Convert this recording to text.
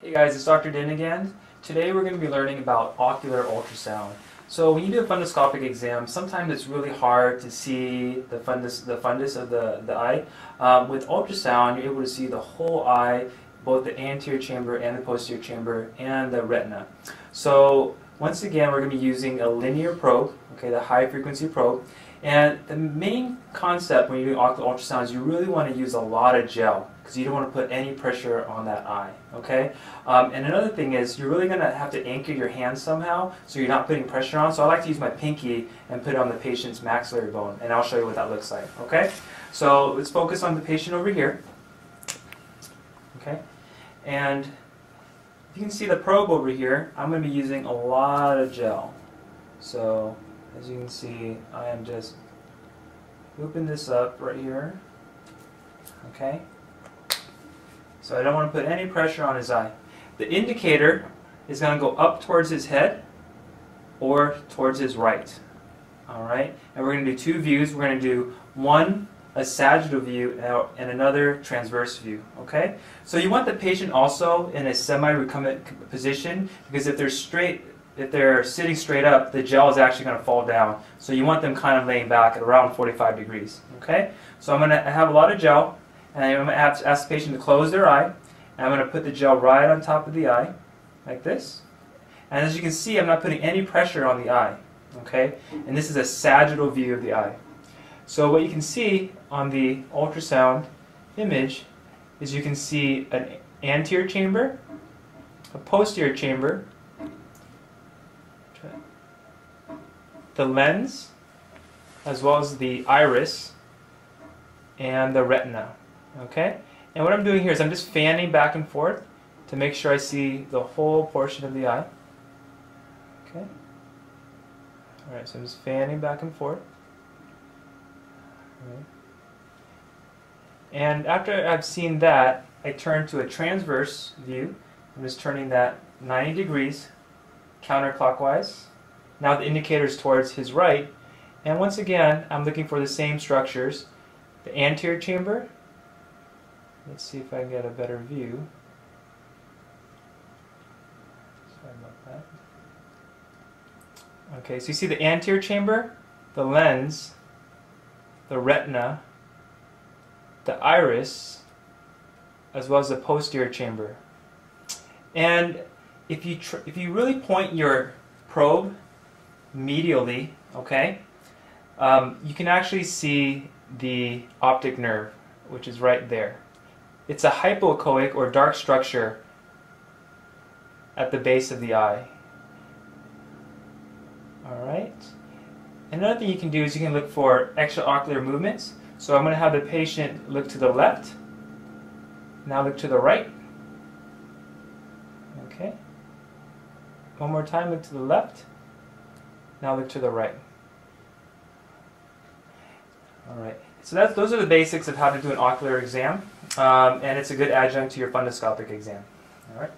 Hey guys, it's Dr. Din again. Today we're going to be learning about ocular ultrasound. So when you do a fundoscopic exam, sometimes it's really hard to see the fundus of the eye. With ultrasound, you're able to see the whole eye, both the anterior chamber and the posterior chamber and the retina. So once again, we're going to be using a linear probe, okay, the high frequency probe. And the main concept when you do ocular ultrasound is you really want to use a lot of gel because you don't want to put any pressure on that eye, okay? And another thing is you're really going to have to anchor your hand somehow so you're not putting pressure on. So I like to use my pinky and put it on the patient's maxillary bone, and I'll show you what that looks like, okay? So let's focus on the patient over here, okay? And you can see the probe over here. I'm going to be using a lot of gel. So as you can see, I am just looping this up right here, okay? So I don't want to put any pressure on his eye. The indicator is going to go up towards his head or towards his right, all right? And we're going to do two views. We're going to do one, a sagittal view, and another transverse view, okay? So you want the patient also in a semi-recumbent position because if they're sitting straight up, the gel is actually going to fall down. So you want them kind of laying back at around 45 degrees, okay? So I'm going to have a lot of gel, and I'm going to have to ask the patient to close their eye, and I'm going to put the gel right on top of the eye, like this. And as you can see, I'm not putting any pressure on the eye, okay? And this is a sagittal view of the eye. So what you can see on the ultrasound image is you can see an anterior chamber, a posterior chamber, the lens, as well as the iris and the retina, okay? And what I'm doing here is I'm just fanning back and forth to make sure I see the whole portion of the eye, okay? Alright, so I'm just fanning back and forth. Right. And after I've seen that, I turn to a transverse view. I'm just turning that 90 degrees counterclockwise. Now the indicator is towards his right, and once again I'm looking for the same structures. The anterior chamber, let's see if I can get a better view. Sorry about that. Okay, so you see the anterior chamber, the lens, the retina, the iris, as well as the posterior chamber. And if you really point your probe medially, okay, you can actually see the optic nerve, which is right there. It's a hypoechoic or dark structure at the base of the eye. Alright. Another thing you can do is you can look for extraocular movements. So I'm going to have the patient look to the left, now look to the right. Okay. One more time, look to the left. Now look to the right. Alright, so those are the basics of how to do an ocular exam, and it's a good adjunct to your fundoscopic exam. Alright.